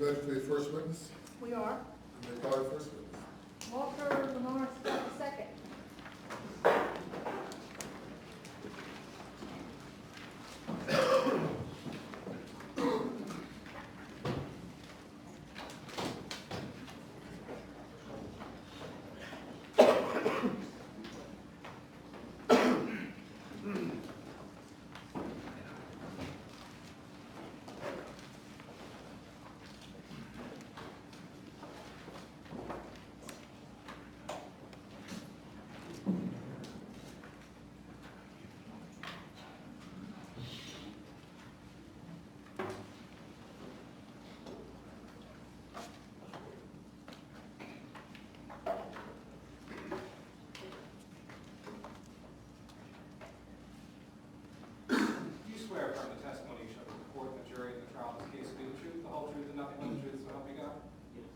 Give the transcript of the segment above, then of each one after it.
ready for the first witness? We are. You may call the first witness. Walter Lamar, second. Swear from the testimony you shall give the court and the jury in the trial of this case to be the truth, the whole truth, and nothing but the truth, so help you God? Yes.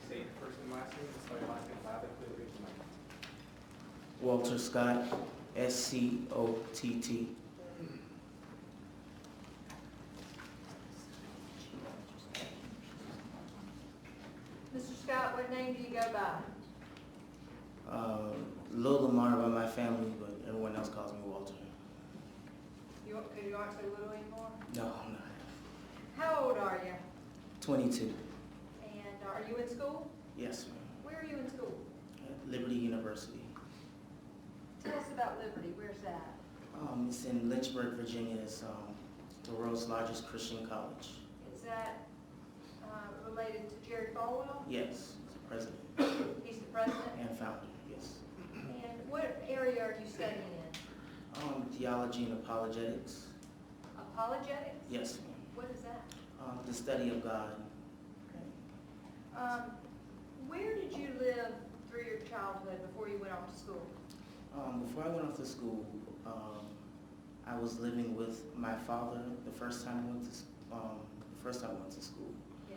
Say your first and last name, spell your last name loud and clearly into the mic. Walter Scott, S-C-O-T-T. Mr. Scott, what name do you go by? Lil Lamar by my family, but everyone else calls me Walter. Because you aren't so little anymore? No, I'm not. How old are you? 22. And are you in school? Yes, ma'am. Where are you in school? At Liberty University. Tell us about Liberty. Where's that? It's in Lynchburg, Virginia. It's the world's largest Christian college. Is that related to Jerry Falwell? Yes, he's the president He's the president? and founder, yes. And what area are you studying in? Theology and apologetics. Apologetics? Yes, ma'am. What is that? The study of God. Where did you live through your childhood before you went off to school? Before I went off to school, I was living with my father the first time I went to school. Yeah.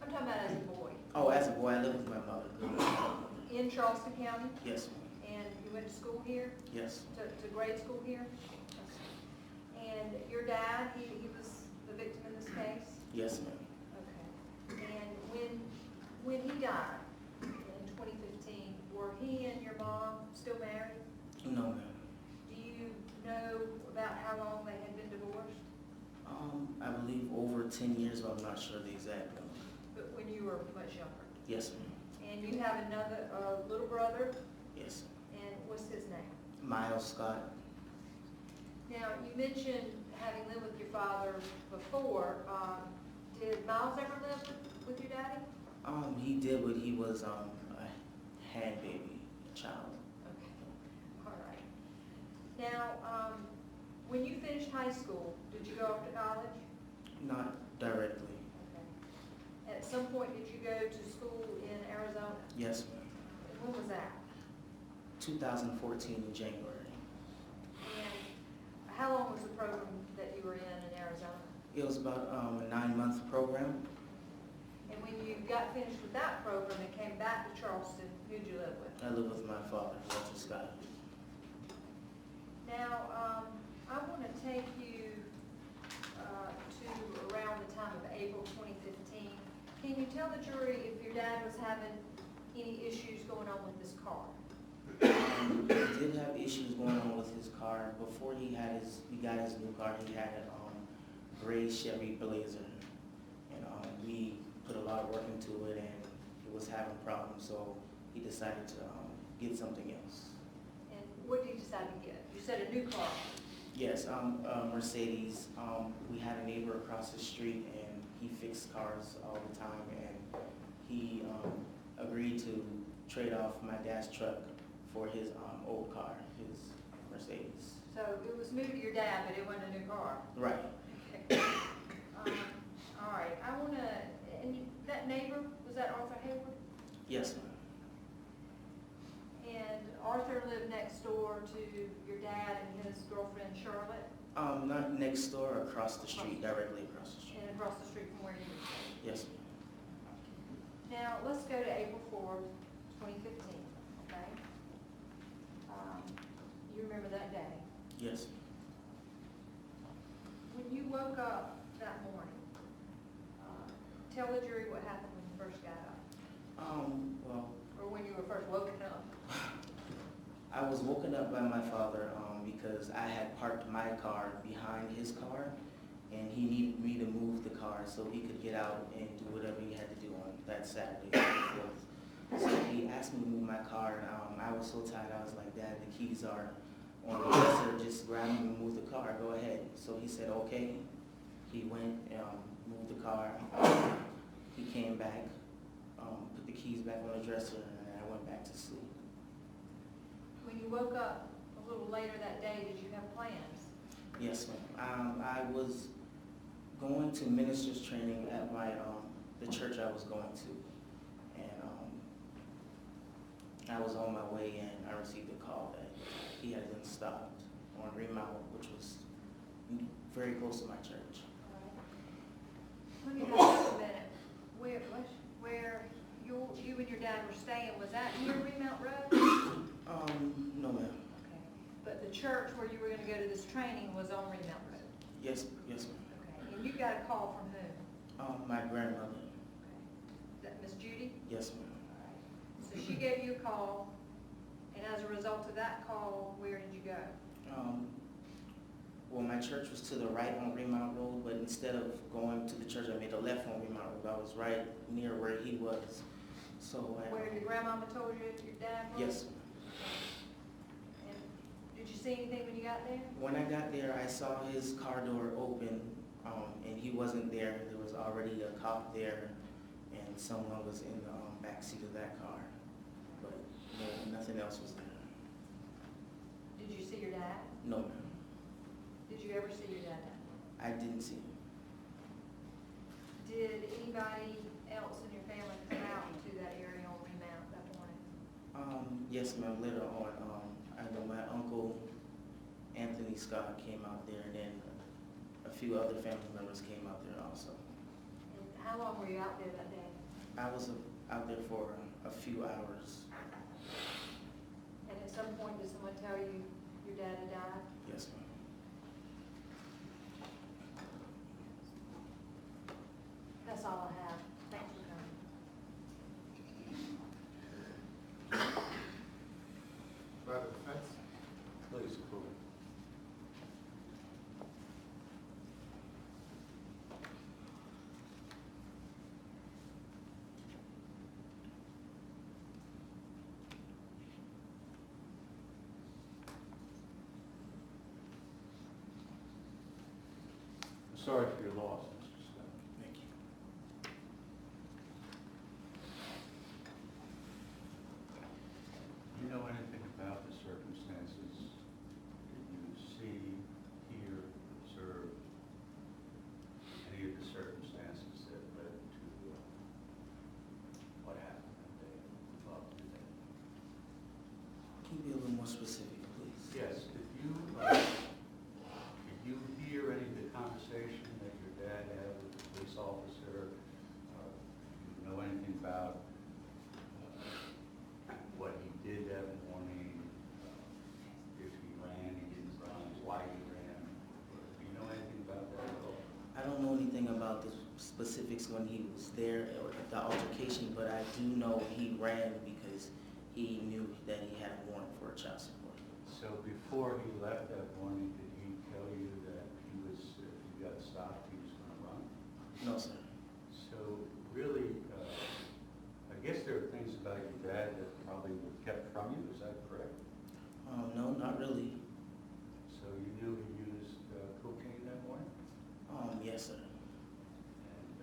I'm talking about as a boy. Oh, as a boy, I lived with my mother. In Charleston County? Yes, ma'am. And you went to school here? Yes. To grade school here? And your dad, he was the victim in this case? Yes, ma'am. Okay. And when he died in 2015, were he and your mom still married? No, ma'am. Do you know about how long they had been divorced? I believe over 10 years, but I'm not sure the exact number. But when you were much younger? Yes, ma'am. And you have another little brother, Yes. and what's his name? Miles Scott. Now, you mentioned having lived with your father before. Did Miles ever live with your daddy? He did, but he was a hand baby, a child. Okay, all right. Now, when you finished high school, did you go off to college? Not directly. Okay. At some point, did you go to school in Arizona? Yes, ma'am. And when was that? 2014 in January. And how long was the program that you were in Arizona? It was about a 9-month program. And when you got finished with that program and came back to Charleston, who'd you live with? I lived with my father, Walter Scott. Now, I want to take you to around the time of April 2015. Can you tell the jury if your dad was having any issues going on with his car? He did have issues going on with his car. Before he got his new car, he had a gray Chevy Blazer. And we put a lot of work into it, and it was having problems, so he decided to get something else. And what did you decide to get? You said a new car. Yes, Mercedes. We had a neighbor across the street, and he fixed cars all the time, and he agreed to trade off my dad's truck for his old car, his Mercedes. So it was new to your dad, but it wasn't a new car. Right. Okay. All right. I want to, and that neighbor, was that Arthur Hayward? Yes, ma'am. And Arthur lived next door to your dad and his girlfriend Charlotte? Not next door, across the street, directly across the street. And across the street from where you live? Yes, Now, let's go to April 4th, 2015, okay? You remember that day? Yes. When you woke up that morning, tell the jury what happened when you first got up, Well, or when you were first woken up. I was woken up by my father because I had parked my car behind his car, and he needed me to move the car so he could get out and do whatever he had to do on that Saturday, April 4th. So he asked me to move my car, and I was so tired, I was like, Dad, the keys are on the dresser, just grab them and move the car, go ahead. So he said, okay. He went, moved the car, he came back, put the keys back on the dresser, and I went back to sleep. When you woke up a little later that day, did you have plans? Yes, ma'am. I was going to ministers training at my the church I was going to, and I was on my way in. I received a call that he had been stopped on Remount, which was very close to my church. Let me back up a minute. Where you and your dad were staying, was that near Remount Road? No, ma'am. Okay. But the church where you were going to go to this training was on Remount Road? Yes, ma'am. Okay. And you got a call from whom? My grandmother. Okay. Is that Miss Judy? Yes, ma'am. All right. So she gave you a call, and as a result of that call, where did you go? Well, my church was to the right on Remount Road, but instead of going to the church, I made a left on Remount Road. I was right near where he was. So Where your grandmama told you your dad was? Yes. And did you see anything when you got there? When I got there, I saw his car door open, and he wasn't there. There was already a cop there, and someone was in the back seat of that car. But no, nothing else was there. Did you see your dad? No, ma'am. Did you ever see your dad? I didn't see him. Did anybody else in your family come out to that area on Remount that morning? Yes, ma'am. Later on, I know my uncle Anthony Scott came out there, and then a few other family members came out there also. And how long were you out there that day? I was out there for a few hours. And at some point, did someone tell you your dad had died? Yes, ma'am. That's all I have. Thanks for coming. By the defense? Please, approve. I'm sorry for your loss, Mr. Scott. Thank you. Do you know anything about the circumstances that you see, hear, observe? Any of the circumstances that led to what happened that day, up to that? Can you be a little more specific, please? Yes, did you hear any of the conversation that your dad had with the police officer? Do you know anything about what he did that morning? If he ran, he didn't run, why he ran? Do you know anything about that at all? I don't know anything about the specifics when he was there or the altercation, but I do know he ran because he knew that he had a warrant for a child support. So before he left that morning, did he tell you that he was, if he got stopped, he was going to run? No, sir. So really, I guess there are things about your dad that probably were kept from you, is that correct? No, not really. So you knew he used cocaine that morning? Yes, sir. And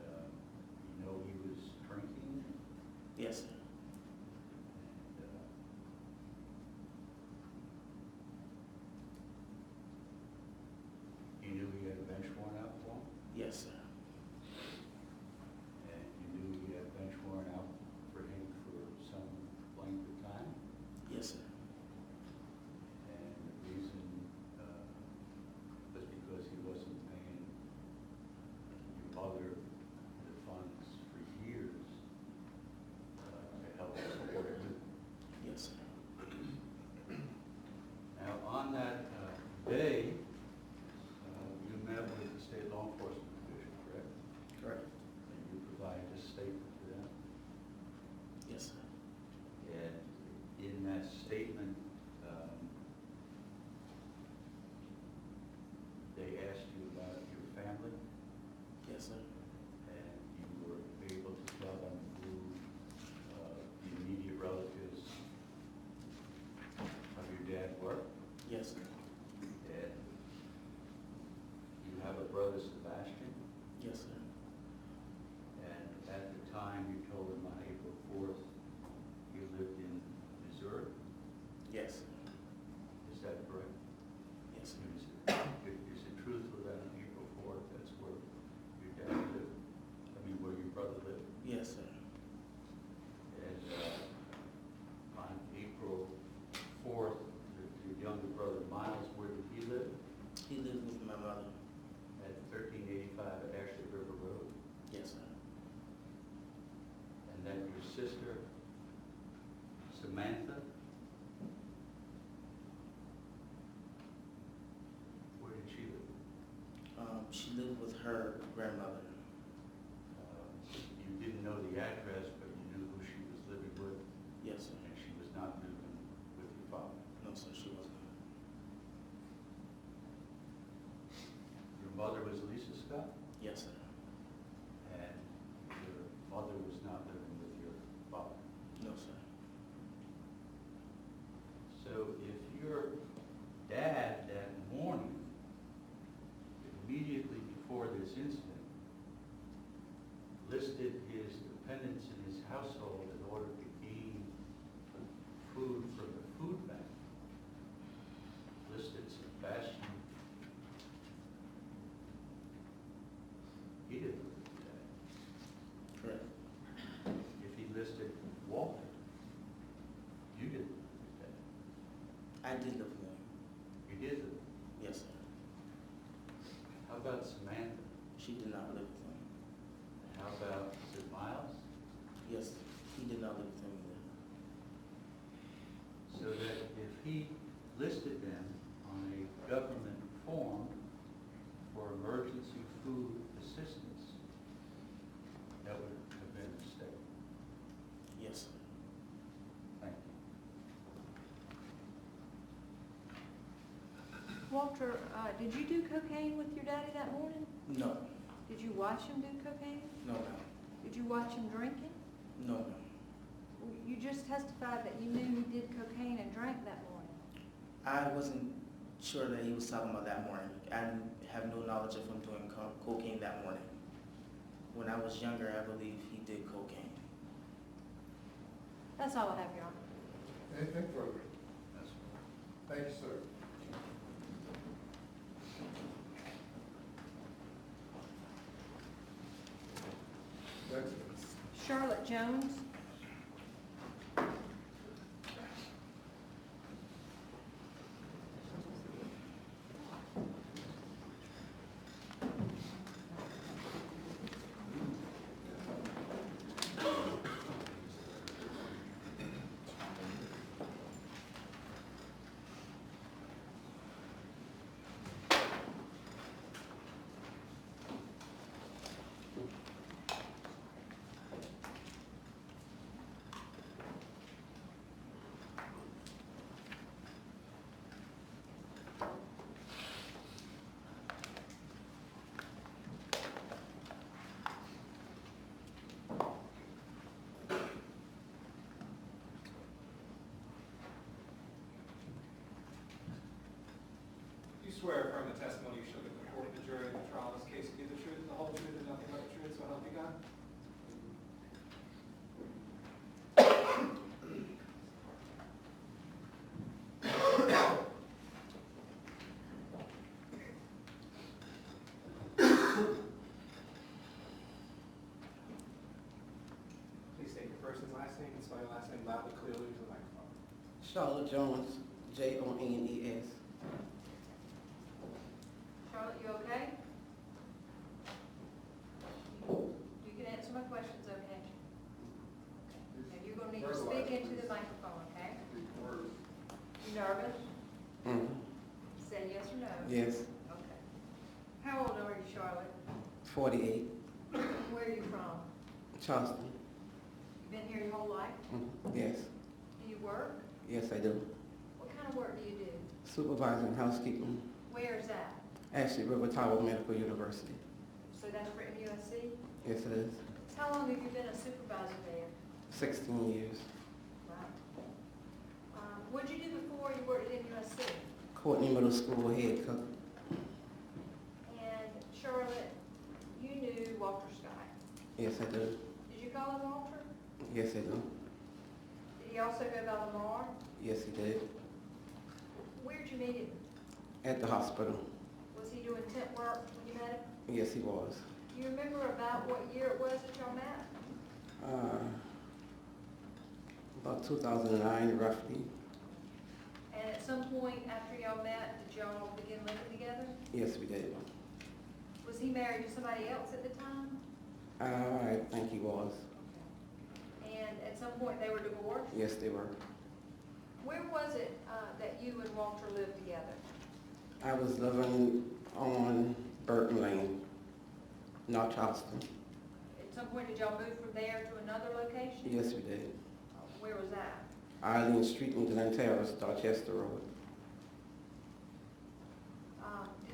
you know he was drinking? Yes, sir. And you knew he had a bench warrant out for him? Yes, sir. And you knew he had a bench warrant out for him for some length of time? Yes, sir. And the reason was because he wasn't paying statement, they asked you about your family, Yes, sir. and you were able to tell them who the immediate relatives of your dad were. Yes, sir. And you have a brother, Sebastian, Yes, sir. and at the time you told him on April 4th, you lived in Missouri. Yes, sir. Is that correct? Yes, sir. Is it truthful that on April 4th, that's where your dad lived? I mean, where your brother lived? Yes, sir. And on April 4th, your younger brother Miles, where did he live? He lived with my mother. At 1385 Ashley River Road. Yes, sir. And then your sister, Samantha, where did she live? She lived with her grandmother. You didn't know the address, but you knew who she was living with, Yes, sir. and she was not living with your father. No, sir, she wasn't. Your mother was Lisa Scott, Yes, sir. and your mother was not living with your father. No, sir. So if your dad that morning, immediately before this incident, listed his dependents in his household in order to gain food from the food bank, listed Sebastian, he didn't live with your dad. Correct. If he listed Walter, you didn't live with your dad. I did live with him. You did live with him. Yes, sir. How about Samantha? She did not live with him. How about, is it Miles? Yes, he did not live with him either. So that if he listed them on a government form for emergency food assistance, that would have been a mistake. Yes, sir. Thank you. Walter, did you do cocaine with your daddy that morning? No. Did you watch him do cocaine? No, ma'am. Did you watch him drinking? No, ma'am. You just testified that you knew he did cocaine and drank that morning. I wasn't sure that he was talking about that morning. I have no knowledge of him doing cocaine that morning. When I was younger, I believe he did cocaine. That's all I have, Your Honor. Anything further? That's Thank you, sir. Next. Charlotte Jones. You swear affirm the testimony you shall give the court, the jury, and the trial of this case to be the truth, the whole truth, and nothing but the truth, so help you God? Please state your first and last name, and spell your last name loudly, clearly into the microphone. Charlotte Jones, Jones. Charlotte, you okay? You can answer my questions, though, can't you? Okay. And you're gonna need to speak into the microphone, okay? You nervous? Say yes or no? Yes, Okay. How old are you, Charlotte? 48, Where are you from? Charleston. You been here your whole life? Yes, Do you work? Yes, I do. What kind of work do you do? Supervising housekeeping. Where is that? Actually, River Tower Medical University. So that's for MUSC? Yes, it is. How long have you been a supervisor there? 16 years. Right. What did you do before you worked at MUSC? Courtney Middle School head cook. And Charlotte, you knew Walter Scott. Yes, I do. Did you call him Walter? Yes, I do. Did he also go by Lamar? Yes, he did. Where'd you meet him? At the hospital. Was he doing temp work when you met him? Yes, he was. Do you remember about what year it was that y'all met? About 2009, roughly. And at some point after y'all met, did y'all begin living together? Yes, we did. Was he married to somebody else at the time? I think he was. And at some point they were divorced? Yes, they were. Where was it that you and Walter lived together? I was living on Burton Lane, North Charleston. At some point did y'all move from there to another location? Yes, we did. Where was that? Arlene Street in Glen Terrace, Dorchester Road.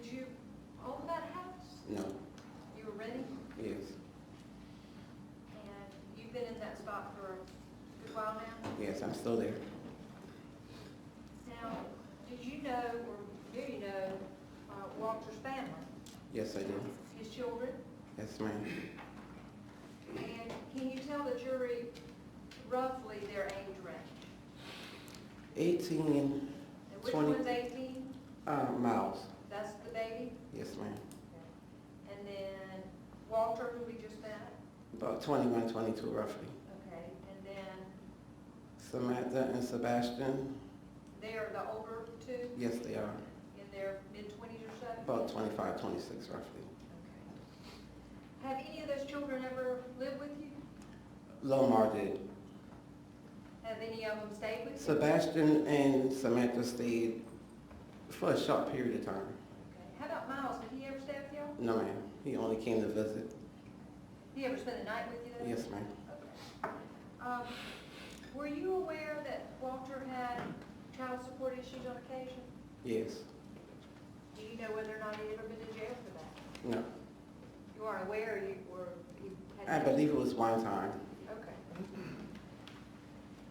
Did you own that house? No. You were renting? Yes. And you've been in that spot for a good while now? Yes, I'm still there. Now, did you know, or do you know, Walter's family? Yes, I do. His children? Yes, ma'am. And can you tell the jury roughly their age range? 18, And which 20. one's 18? Miles. That's the baby? Yes, ma'am. And then Walter, who we just met? About 21, 22, roughly. Okay, and then Samantha and Sebastian. they are the older two, Yes, they are. in their mid-20s or so? About 25, 26, roughly. Okay. Have any of those children ever lived with you? Lomar did. Have any of them stayed with you? Sebastian and Samantha stayed for a short period of time. Okay. How about Miles? Did he ever stay with you? No, ma'am. He only came to visit. Did he ever spend the night with you though? Yes, ma'am. Okay. Were you aware that Walter had child support issues on occasion? Yes. Do you know whether or not he'd ever been to jail for that? No. You aren't aware you I had? believe it was one time. Okay.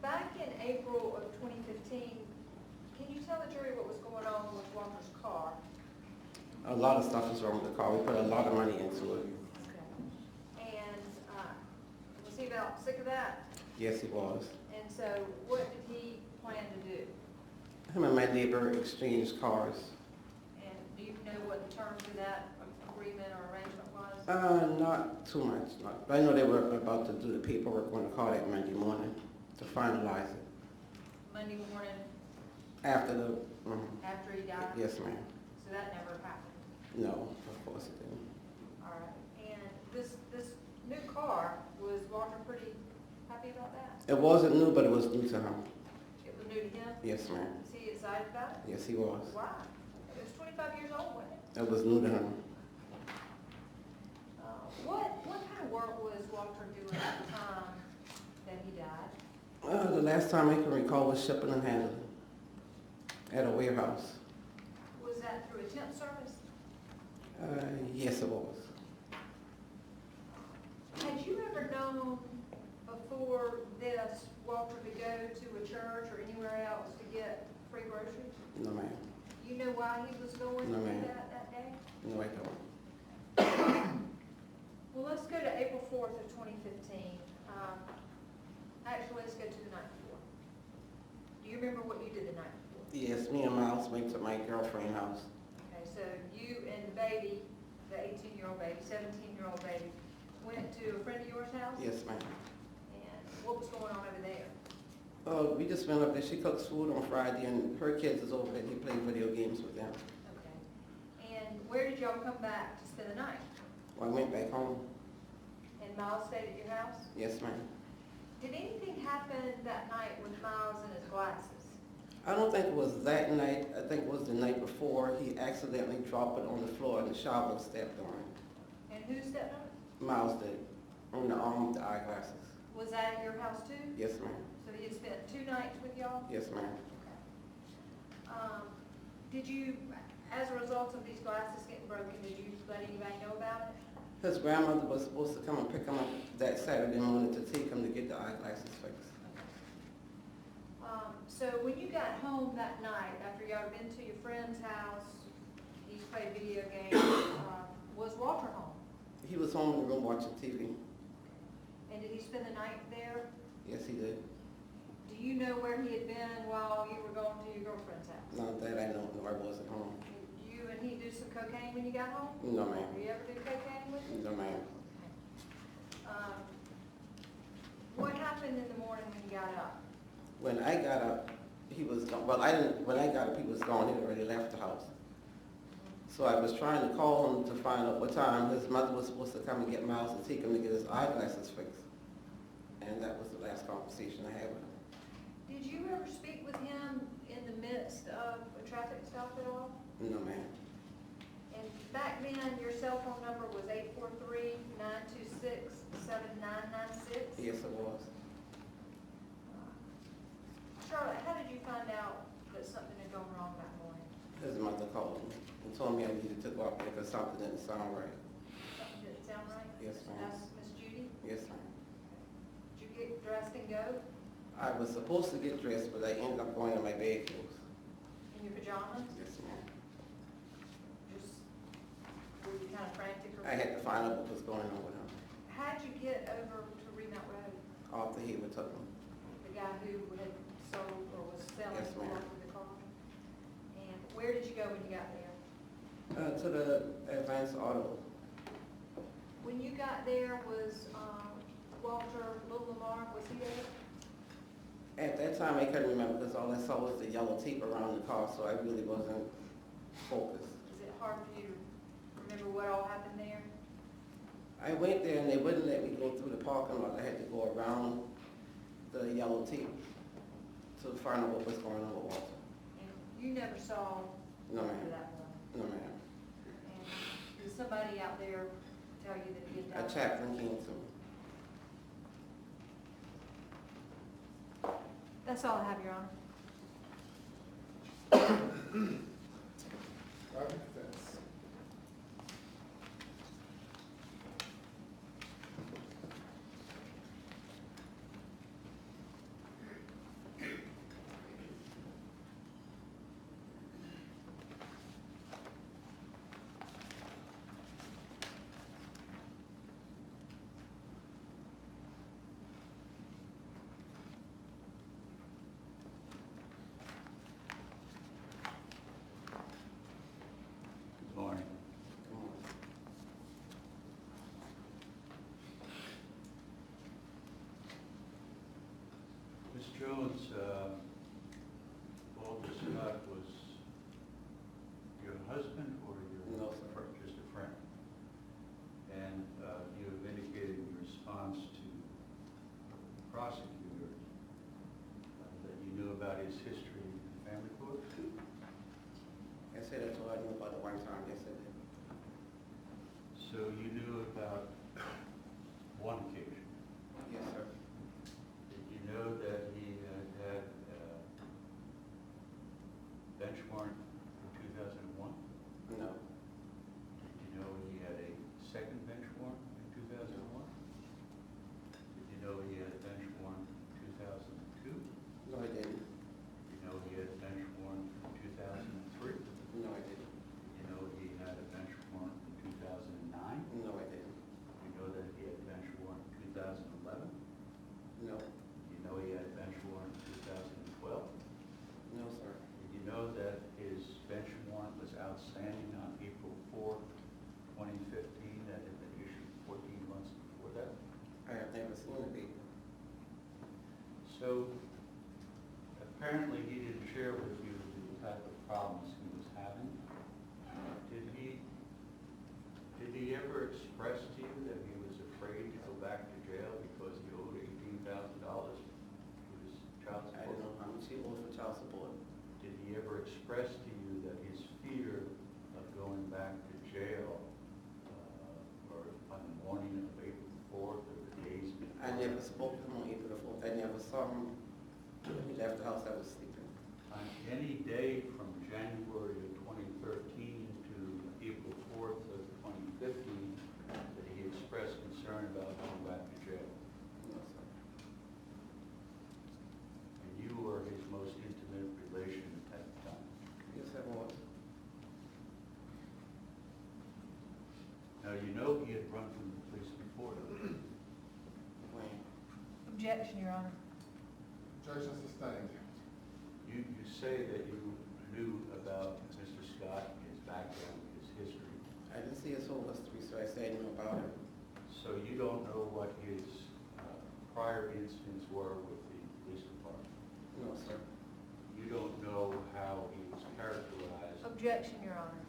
Back in April of 2015, can you tell the jury what was going on with Walter's car? A lot of stuff was wrong with the car. We put a lot of money into it. Okay. And was he about sick of that? Yes, he was. And so what did he plan to do? Him and my neighbor exchanged cars. And do you know what the terms of that agreement or arrangement was? Not too much. I know they were about to do the paperwork on the car that Monday morning to finalize it. Monday morning After the, after he died? yes, ma'am. So that never happened? No, of course it didn't. All right. And this new car, was Walter pretty happy about that? It wasn't new, but it was new to him. It was new to him? Yes, ma'am. Was he excited about it? Yes, he was. Why? It was 25 years old, wasn't it? It was new to him. What kind of work was Walter doing at the time that he died? The last time I can recall was shipping and handling at a warehouse. Was that through a temp service? Yes, it was. Had you ever known before this Walter to go to a church or anywhere else to get free groceries? No, ma'am. You know why he was going No, to do ma'am. that day? No, I don't. Well, let's go to April 4th of 2015. Actually, let's go to the night before. Do you remember what you did the night before? Yes, me and Miles went to my girlfriend's house. Okay, so you and the baby, the 18-year-old baby, 17-year-old baby, went to a friend of yours house? Yes, ma'am. And what was going on over there? We just went up there. She cooks food on Friday, and her kids is over there. They play video games with them. Okay. And where did y'all come back to spend the night? Well, I went back home. And Miles stayed at your house? Yes, ma'am. Did anything happen that night with Miles and his glasses? I don't think it was that night. I think it was the night before. He accidentally dropped it on the floor, and the shower stepped on it. And who stepped on it? Miles did. On the arm with the eyeglasses. Was that at your house too? Yes, ma'am. So he had spent 2 nights with y'all? Yes, ma'am. Did you, as a result of these glasses getting broken, did you let anybody know about it? His grandmother was supposed to come and pick him up that Saturday morning to take him to get the eyeglasses fixed. So when you got home that night, after y'all had been to your friend's house, he's played video games, was Walter home? He was home in the room watching TV. And did he spend the night there? Yes, he did. Do you know where he had been while you were going to your girlfriend's house? Not that I know, no, I wasn't home. Did you and he do some cocaine when you got home? No, ma'am. Did you ever do cocaine with him? No, ma'am. What happened in the morning when you got up? When I got up, he was gone. Well, I didn't, when I got up, he was gone. He had already left the house. So I was trying to call him to find out what time his mother was supposed to come and get Miles and take him to get his eyeglasses fixed. And that was the last conversation I had with him. Did you ever speak with him in the midst of a traffic stop at all? No, ma'am. And back then, your cell phone number was 843-926-7996? Yes, it was. Charlotte, how did you find out that something had gone wrong that morning? His mother called me and told me I needed to go out there because something didn't sound right. Something didn't sound right? Yes, ma'am. Ask Miss Judy. Yes, ma'am. Did you get dressed and go I was supposed to get dressed, but I ended up going in my bed clothes. in your pajamas? Yes, ma'am. Just, were you kind of frantic? Or I had to find out what was going on with him. How'd you get over to Remount Road? After he would took him. The guy who had sold or was selling Yes, ma'am. the car? And where did you go when you got there? To the Advanced Auto. When you got there, was Walter Little Lamar, was he there? At that time, I couldn't remember because all I saw was the yellow tape around the car, so I really wasn't focused. Is it hard for you to remember what all happened there? I went there and they wouldn't let me go through the parking lot. I had to go around the yellow tape to find out what was going on with Walter. And you never saw No, Walter ma'am. that morning? No, ma'am. And did somebody out there tell you that he had A died? chaplain came to me. That's all I have, Your Honor. Roger, thanks. Good morning. Come on. Ms. Jones, Walter Scott was your husband or your? No, sir. Just a friend? And you have indicated in response to the prosecutor that you knew about his history in the family court? I said that's all I knew about the one time. Yes, I did. So you knew about one occasion? Yes, sir. Did you know that he had had a bench warrant in 2001? No. Did you know he had a second bench warrant in 2001? Did you know he had a bench warrant in 2002? No, I didn't. Did you know he had a bench warrant in 2003? No, I didn't. Did you know he had a bench warrant in 2009? No, I didn't. Did you know that he had a bench warrant in 2011? No. Did you know he had a bench warrant in 2012? No, sir. Did you know that his bench warrant was outstanding on April 4, 2015, that had been issued 14 months before that? I have never seen a paper. So apparently he didn't share with you the type of problems he was having. Did he ever express to you that he was afraid to go back to jail because he owed $18,000 to his child I support? don't know how much he owes for child support. Did he ever express to you that his fear of going back to jail or on the morning of April 4th or the days before? I never spoke to him on April the 4th. I never saw him when he left the house. I was sleeping. On any day from January of 2013 to April 4th of 2015, that he expressed concern about going back to jail. No, sir. And you were his most intimate relation at the time. Yes, I was. Now, you know he had run from the police before. When? Objection, Your Honor. Objection sustained. You say that you knew about Mr. Scott, his background, his history. I didn't see his whole history, so I said I knew about it. So you don't know what his prior incidents were with the police department. No, sir. You don't know how he was characterized. Objection, Your Honor.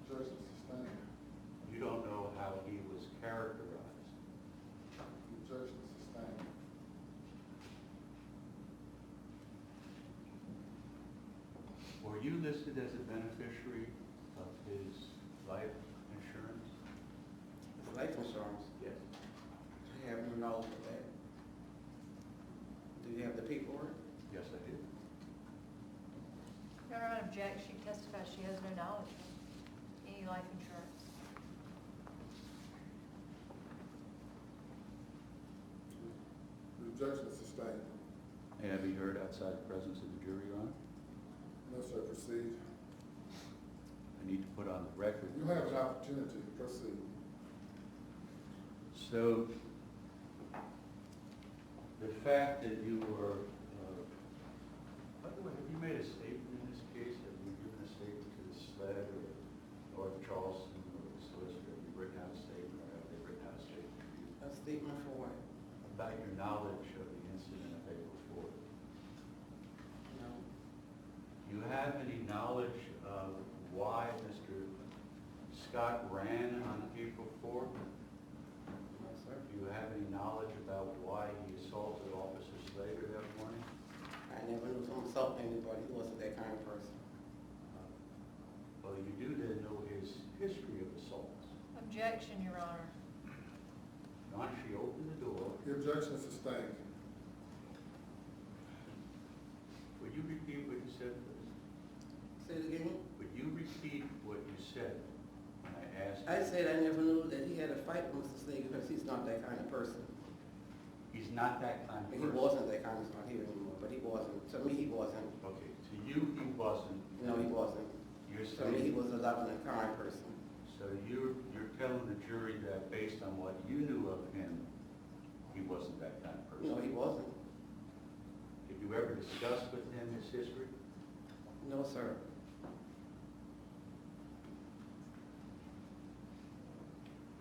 Objection sustained. You don't know how he was characterized. Objection sustained. Were you listed as a beneficiary of his life insurance? It's life insurance. Yes. I have no knowledge of that. Do you have the paperwork? Yes, I did. Your Honor, object, she testifies she has no knowledge of any life insurance. The objection is sustained. May I be heard outside the presence of the jury, Your Honor? No, sir, proceed. I need to put on the record. You have an opportunity to proceed. So, the fact that you were, by the way, have you made a statement in this case? Have you given a statement to the SLED or North Charleston or the solicitor? Have you written out a statement or have they written out a statement for you? A statement for what? About your knowledge of the incident of April 4th. No. Do you have any knowledge of why Mr. Scott ran on April 4th? No, sir. Do you have any knowledge about why he assaulted Officer Slager that morning? I never knew him assault anybody. He wasn't that kind of person. Well, you do then know his history of assaults. Objection, Your Honor. John, she opened the door. The objection is sustained. Would you repeat what you said, please? Say it again? Would you repeat what you said when I asked I you? said I never knew that he had a fight with Mr. Slager because he's not that kind of person. He's not that kind of He person. wasn't that kind of, he's not here anymore, but he wasn't. To me, he wasn't. Okay, to you, he wasn't. No, he wasn't. You're To me, he saying, was a loving and kind person. so you're telling the jury that based on what you knew of him, he wasn't that kind of person? No, he wasn't. Did you ever discuss with him his history? No, sir.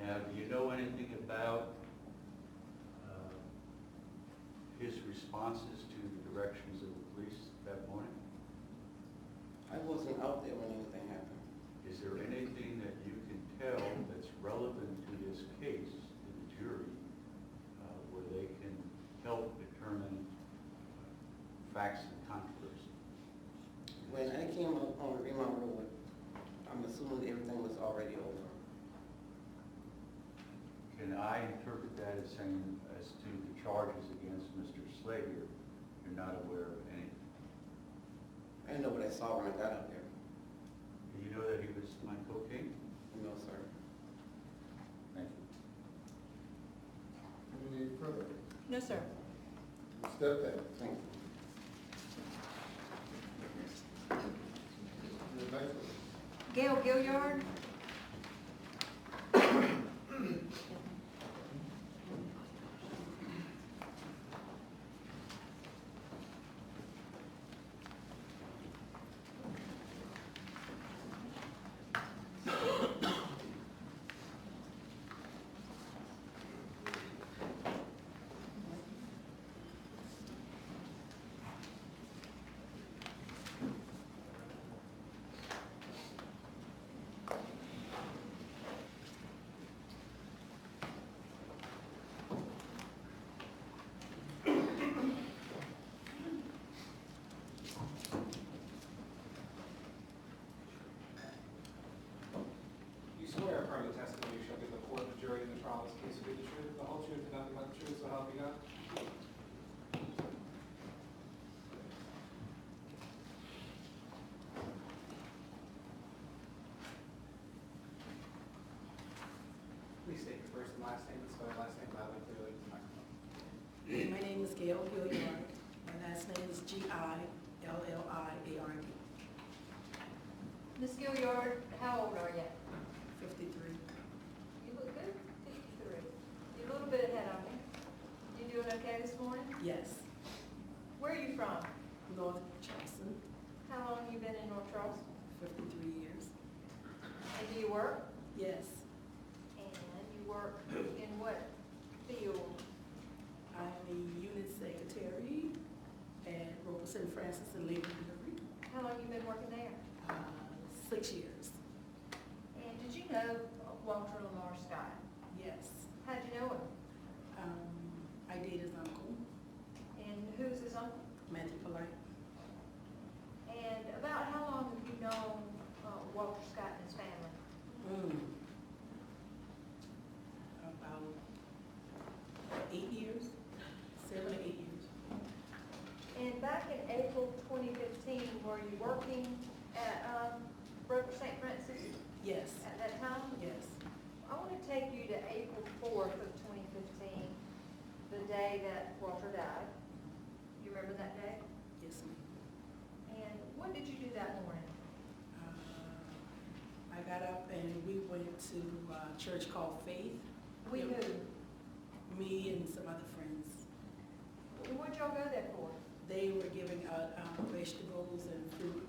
Now, do you know anything about his responses to the directions of the police that morning? I wasn't out there when anything happened. Is there anything that you can tell that's relevant to this case to the jury where they can help determine facts and controversy? When I came up on Remont Road, I'm assuming everything was already over. Can I interpret that as saying, as to the charges against Mr. Slager, you're not aware of anything? I didn't know what I saw when I got up there. Do you know that he was on cocaine? No, sir. Thank you. Any further? No, sir. Step down. Thank you. Your next one. Gail Gilliard. Gail Gilliard. My last name is Gilliard. Ms. Gilliard, how old are you? 53. You look good, 53. You're a little bit ahead of me. You doing okay this morning? Yes. Where are you from? North Charleston, How long have you been in North Charleston? 53 years. And do you work? Yes. And you work in what field? I'm a unit secretary at Roberson Francis and Labor Delivery. How long have you been working there? 6 years. And did you know Walter Lamar Scott? Yes. How'd you know him? I dated his uncle, And who's his uncle? Matthew Polite. And about how long have you known Walter Scott and his family? About 8 years, 7 or 8 years. And back in April 2015, were you working at Broker St. Francis Yes. at that time? Yes. I want to take you to April 4th of 2015, the day that Walter died. You remember that day? Yes, ma'am. And what did you do that morning? I got up and we went to a church called Faith. We who? Me and some other friends. What'd y'all go there for? They were giving out vegetables and fruit,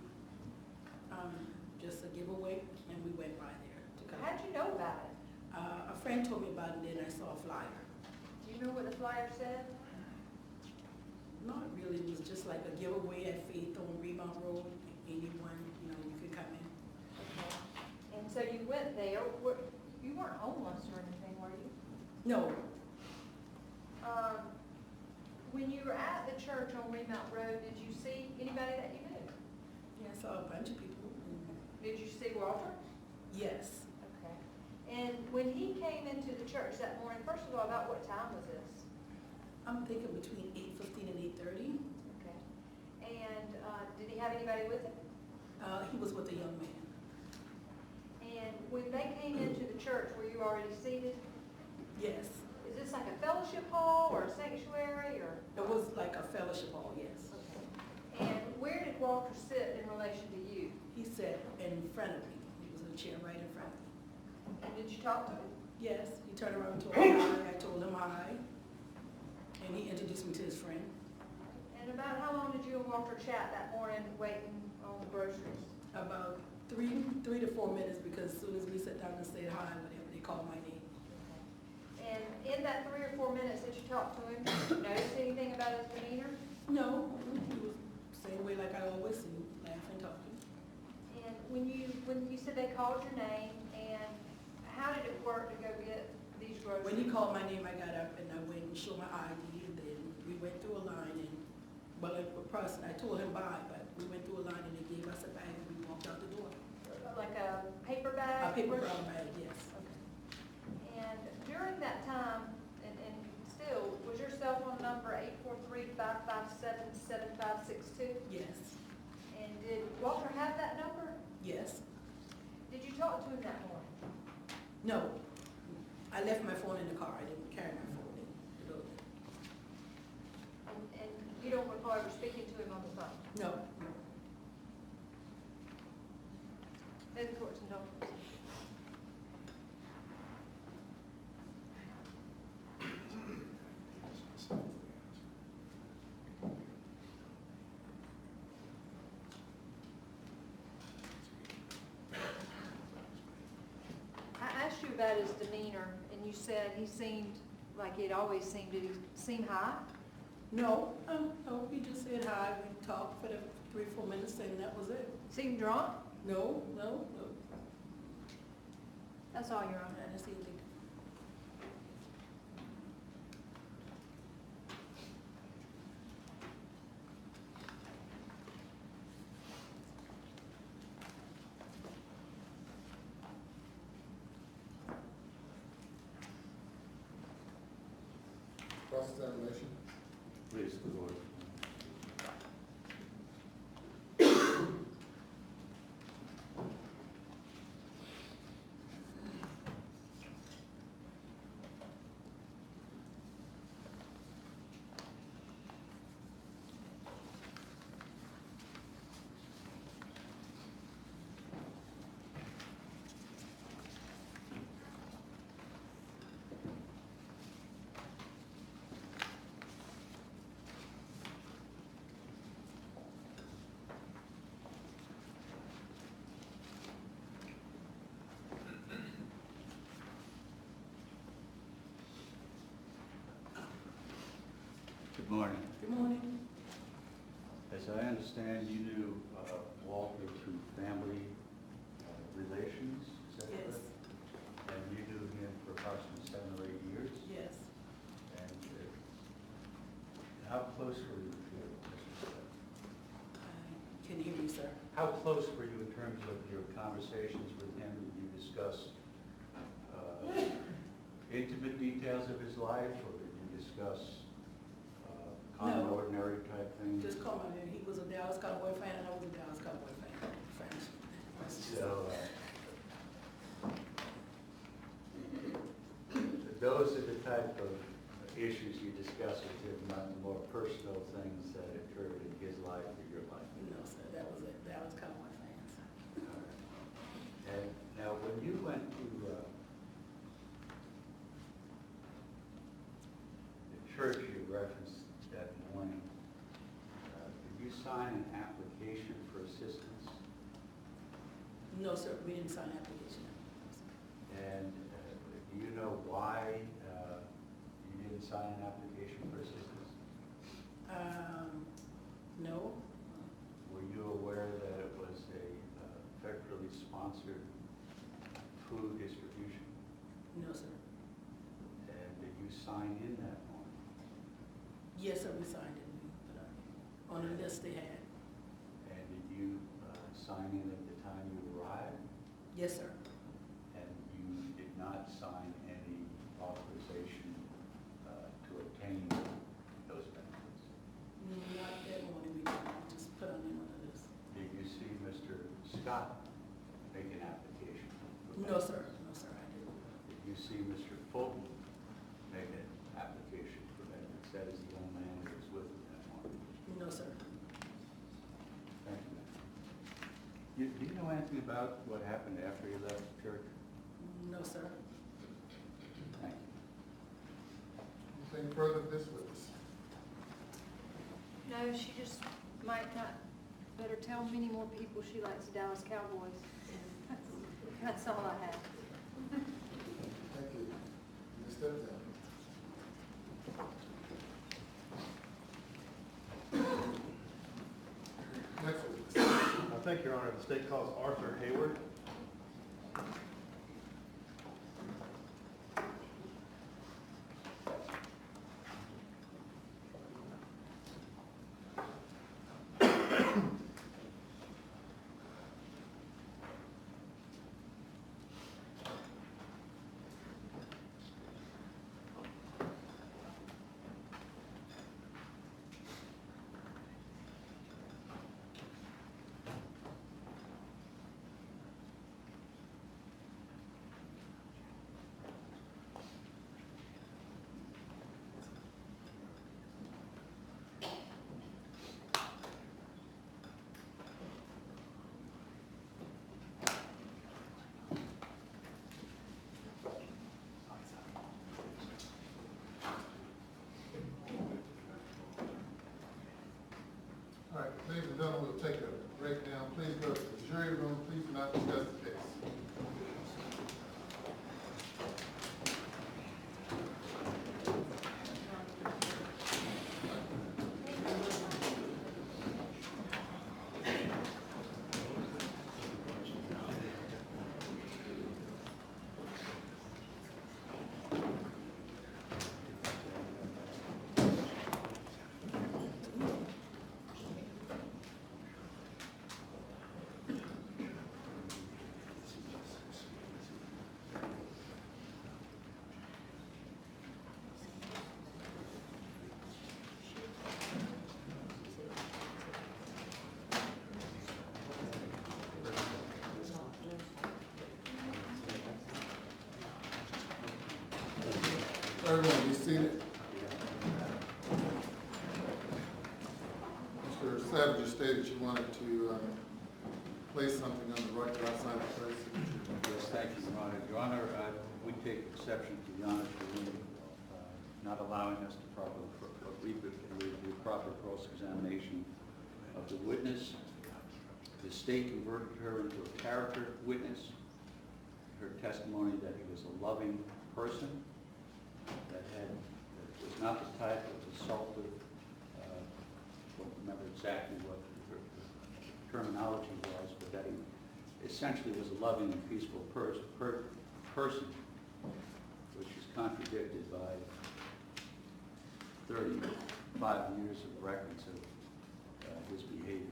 just a giveaway, and we went by there to come. How'd you know about it? A friend told me about it, and then I saw a flyer. Do you know what the flyer said? Not really, it was just like a giveaway at Faith on Remount Road. Anyone, you could come in. Okay. And so you went there. You weren't homeless or anything, were you? No, When you were at the church on Remount Road, did you see anybody that you knew? yeah, I saw a bunch of people. Did you see Walter? Yes, Okay. And when he came into the church that morning, first of all, about what time was this? I'm thinking between 8:15 and 8:30. Okay. And did he have anybody with him? He was with a young man. And when they came into the church, were you already seated? Yes, Is this like a fellowship hall or a sanctuary or? it was like a fellowship hall, yes. Okay. And where did Walter sit in relation to you? He sat in front of me. He was in a chair right in front of me. And did you talk to him? Yes, he turned around and told me hi. I told him hi. And he introduced me to his friend. And about how long did you and Walter chat that morning waiting on the groceries? About three to 4 minutes, because as soon as we sat down and said hi, whatever, they called my name. And in that 3 or 4 minutes that you talked to him, did you notice anything about his demeanor? No, he was the same way like I always see, laughing, talking. And when you said they called your name, and how did it work to go get these groceries? When he called my name, I got up and I went and showed my ID, and then we went through a line, and, well, a person, I told him bye, but we went through a line and they gave us a bag and we walked out the door. Like a paper bag? A paper brown bag, yes. Okay. And during that time, and still, was your cell phone number 843-557-7562? Yes, And did Walter have that number? yes. Did you talk to him that morning? No, I left my phone in the car. I didn't carry my phone in the building. And you don't recall ever speaking to him on the phone? No, no. Then the court's indulgence. I asked you about his demeanor, and you said he seemed like it always seemed. Did he seem high? No, no, he just said hi. We talked for the 3 or 4 minutes and that was it. Seemed drunk? No. That's all, Your Honor. I didn't see anything. Cross-examination. Please, the Lord. Morning. Good morning. As I understand, you knew Walter through family relations, is that Yes, correct? And you knew him for approximately 7 or 8 years? yes. And how close were you to him, Mr. Slager? I couldn't hear you, sir. How close were you in terms of your conversations with him? Did you discuss intimate details of his life, or did you discuss common, No. ordinary type things? Just call my name. He was a Dallas Cowboy fan, and I was a Dallas Cowboy fan. So, those are the type of issues you discuss with him, not the more personal things that occurred in his life or your life. No, sir, that was a Dallas Cowboy fans. All right. And now, when you went to the church you referenced that morning, did you sign an application for assistance? No, sir, we didn't sign an application. And do you know why you didn't sign an application for assistance? No, Were you aware that it was a federally sponsored food distribution? no, sir. And did you sign in that morning? Yes, sir, we signed it. We put it on the list they had. And did you sign in at the time you arrived? Yes, sir. And you did not sign any authorization to obtain those benefits? Not that morning, we just put on them on the list. Did you see Mr. Scott make an application? for No, benefits? sir, no, sir, I didn't. Did you see Mr. Fulton make an application for benefits? That is the young man who was with him that morning. No, sir. Thank you, ma'am. Do you know anything about what happened after you left the church? No, sir. Thank you. Anything further this witness? No, she just might not, better tell many more people she likes the Dallas Cowboys. That's all I have. Thank you. Ms. Steptown. Next witness. Thank you, Your Honor. The state calls Arthur Hayward. All right, ladies and gentlemen, we'll take a break now. Please go to the jury room. Please do not discuss the case. Everyone be seated. Mr. Savage, you stated you wanted to place something on the right outside the place. Yes, thank you, Your Honor. Your Honor, we take exception to the honor for not allowing us to review proper cross-examination of the witness. The state converted her into a character witness. Her testimony that he was a loving person, that was not the type of assaultive remember exactly what the terminology was, but that he essentially was a loving and peaceful person, which is contradicted by 35 years of records of his behavior.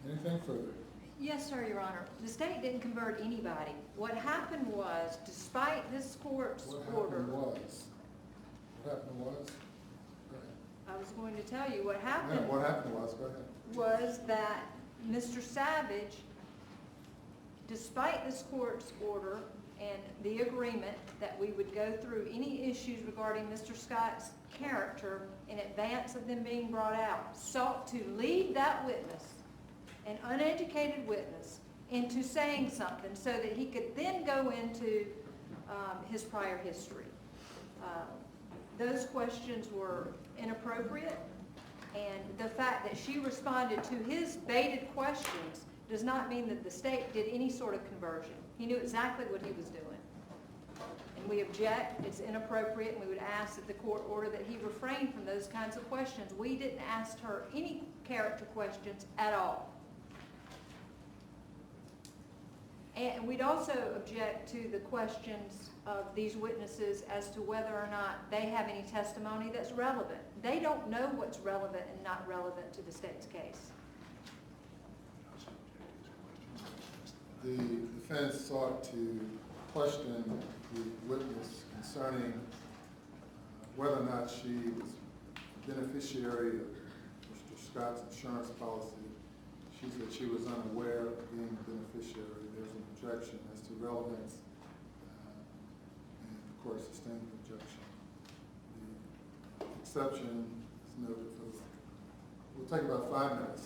Anything further? Yes, sir, Your Honor. The state didn't convert anybody. What happened was, despite this court's order. What happened was? Go ahead. I was going to tell you what Yeah, happened. what happened was, go ahead. Was that Mr. Savage, despite this court's order and the agreement that we would go through any issues regarding Mr. Scott's character in advance of them being brought out, sought to lead that witness, an uneducated witness, into saying something so that he could then go into his prior history. Those questions were inappropriate, and the fact that she responded to his baited questions does not mean that the state did any sort of conversion. He knew exactly what he was doing. And we object, it's inappropriate, and we would ask that the court order that he refrain from those kinds of questions. We didn't ask her any character questions at all. And we'd also object to the questions of these witnesses as to whether or not they have any testimony that's relevant. They don't know what's relevant and not relevant to the state's case. The defense sought to question the witness concerning whether or not she was a beneficiary of Mr. Scott's insurance policy. She said she was unaware of being a beneficiary. There's an objection as to relevance, and the court sustained the objection. The exception is noted for the record. We'll take about 5 minutes.